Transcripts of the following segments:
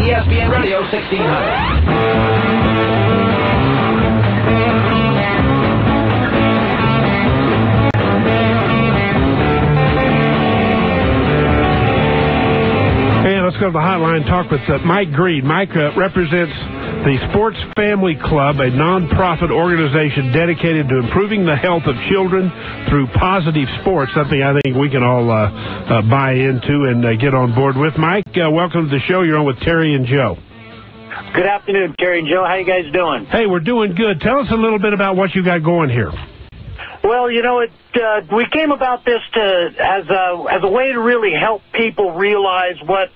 ESPN Radio 1600. Let's go to the hotline, talk with Mike Greed. Mike represents the Sports Family Club, a nonprofit organization dedicated to improving the health of children through positive sports, something I think we can all buy into and get on board with. Mike, welcome to the show. You're on with Terry and Joe. Good afternoon, Terry and Joe. How you guys doing? Hey, we're doing good. Tell us a little bit about what you got going here. Well, you know, we came about this as a way to really help people realize what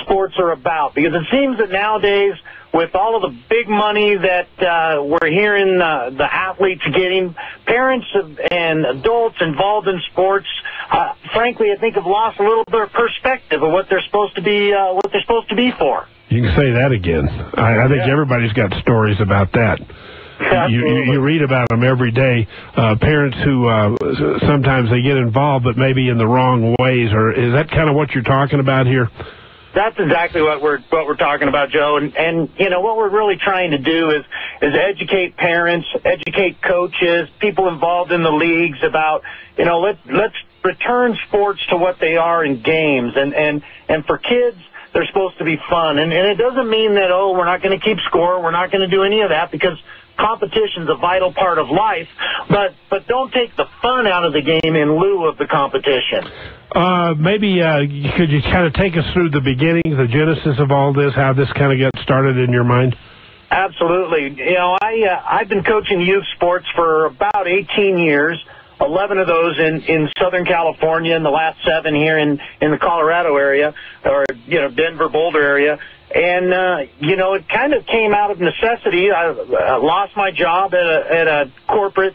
sports are about, because it seems that nowadays, with all of the big money that we're hearing the athletes getting, parents and adults involved in sports, frankly, I think have lost a little bit of perspective of what they're supposed to be for. You can say that again. I think everybody's got stories about that. You read about them every day. Parents who sometimes they get involved, but maybe in the wrong ways. Or is that kind of what you're talking about here? That's exactly what we're talking about, Joe. And you know what we're really trying to do is educate parents, educate coaches, people involved in the leagues about, you know, let's return sports to what they are in games. And for kids, they're supposed to be fun. And it doesn't mean that, we're not going to keep score, we're not going to do any of that, because competition's a vital part of life, but don't take the fun out of the game in lieu of the competition. Maybe could you kind of take us through the beginning, the genesis of all this, how this kind of got started in your mind? Absolutely. You know, I've been coaching youth sports for about 18 years, 11 of those in Southern California, and the last 7 here in the Colorado area, or, you know, Denver, Boulder area. And, you know, it kind of came out of necessity. I lost my job at a corporate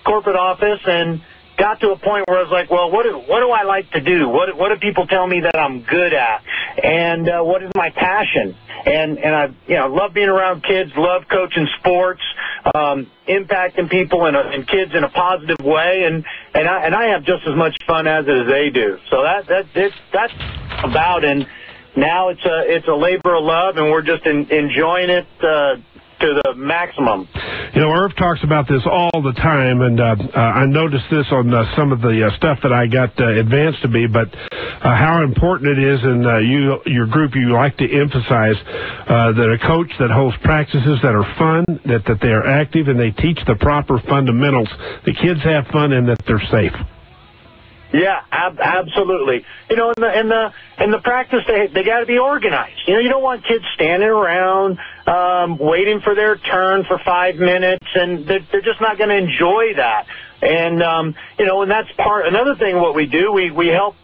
office and got to a point where I was like, well, what do I like to do? What do people tell me that I'm good at? And what is my passion? And I, you know, love being around kids, love coaching sports, impacting people and kids in a positive way. And I have just as much fun as they do. So that's about. And now it's a labor of love, and we're just enjoying it to the maximum. You know, Irv talks about this all the time, and I noticed this on some of the stuff that I got advanced to be, but how important it is, and your group, you like to emphasize that a coach that holds practices that are fun, that they are active, and they teach the proper fundamentals. The kids have fun and that they're safe. Yeah, absolutely. You know, in the practice, they got to be organized. You know, you don't want kids standing around waiting for their turn for 5 minutes, and they're just not going to enjoy that. And you know, and that's another thing. What we do, we help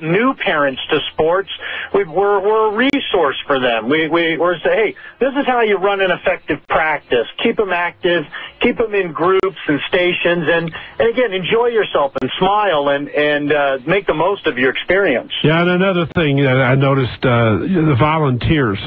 new parents to sports. We're a resource for them. We're say, hey, this is how you run an effective practice. Keep them active, keep them in groups and stations, and again, enjoy yourself and smile and make the most of your experience. Yeah, and another thing that I noticed, the volunteers.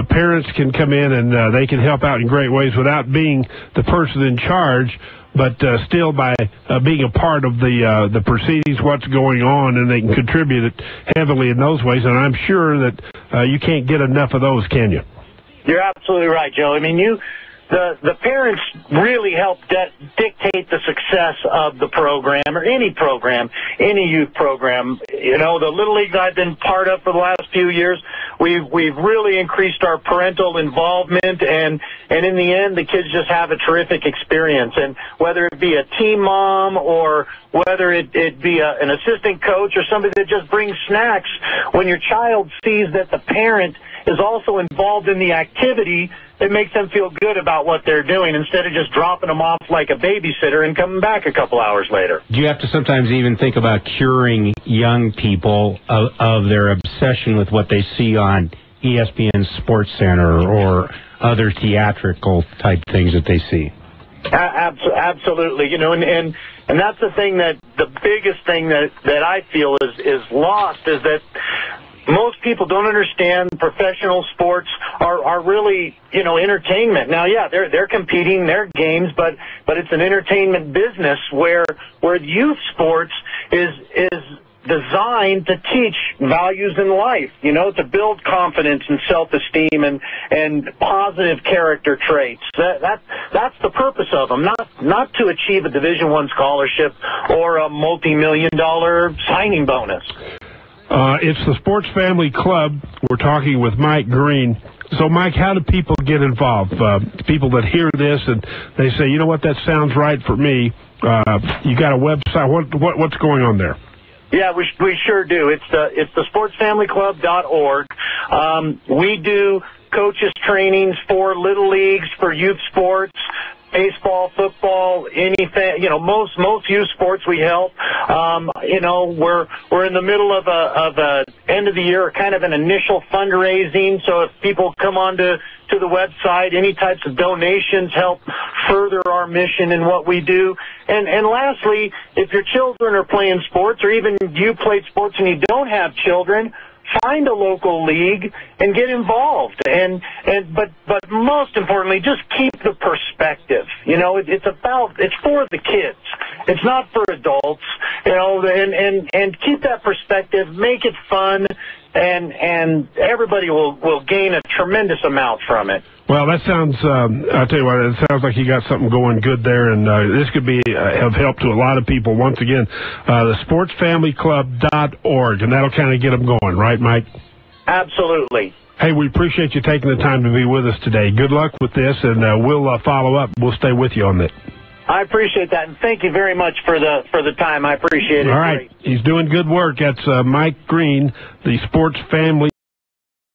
Parents can come in and they can help out in great ways without being the person in charge, but still by being a part of the proceedings, what's going on, and they can contribute it heavily in those ways. And I'm sure that you can't get enough of those, can you? You're absolutely right, Joe. I mean, the parents really help dictate the success of the program, or any program, any youth program. You know, the Little League I've been part of for the last few years, we've really increased our parental involvement, and in the end, the kids just have a terrific experience. And whether it be a team mom or whether it be an assistant coach or somebody that just brings snacks, when your child sees that the parent is also involved in the activity, it makes them feel good about what they're doing instead of just dropping them off like a babysitter and coming back a couple hours later. Do you have to sometimes even think about curing young people of their obsession with what they see on ESPN Sports Center or other theatrical type things that they see? Absolutely. You know, and that's the thing, that the biggest thing that I feel is lost is that most people don't understand professional sports are really, you know, entertainment. Now, yeah, they're competing, they're games, but it's an entertainment business where youth sports is designed to teach values in life, to build confidence and self-esteem and positive character traits. That's the purpose of them, not to achieve a Division I scholarship or a multi-million-dollar signing bonus. It's the Sports Family Club. We're talking with Mike Green. So, Mike, how do people get involved? People that hear this and they say, you know what, that sounds right for me. You got a website. What's going on there? Yeah, we sure do. It's the sportsfamilyclub.org. We do coaches trainings for little leagues, for youth sports, baseball, football, anything, most youth sports we help. We're in the middle of a end of the year, kind of an initial fundraising. So if people come on to the website, any types of donations help further our mission and what we do. And lastly, if your children are playing sports, or even you played sports and you don't have children, find a local league and get involved. But most importantly, just keep the perspective. It's for the kids. It's not for adults. And keep that perspective. Make it fun, and everybody will gain a tremendous amount from it. Well, that sounds, I'll tell you what, it sounds like you got something going good there, and this could be of help to a lot of people. Once again, the sportsfamilyclub.org, and that'll kind of get them going, right, Mike? Absolutely. Hey, we appreciate you taking the time to be with us today. Good luck with this, and we'll follow up. We'll stay with you on that. I appreciate that, and thank you very much for the time. I appreciate it. All right. He's doing good work. That's Mike Green, the Sports Family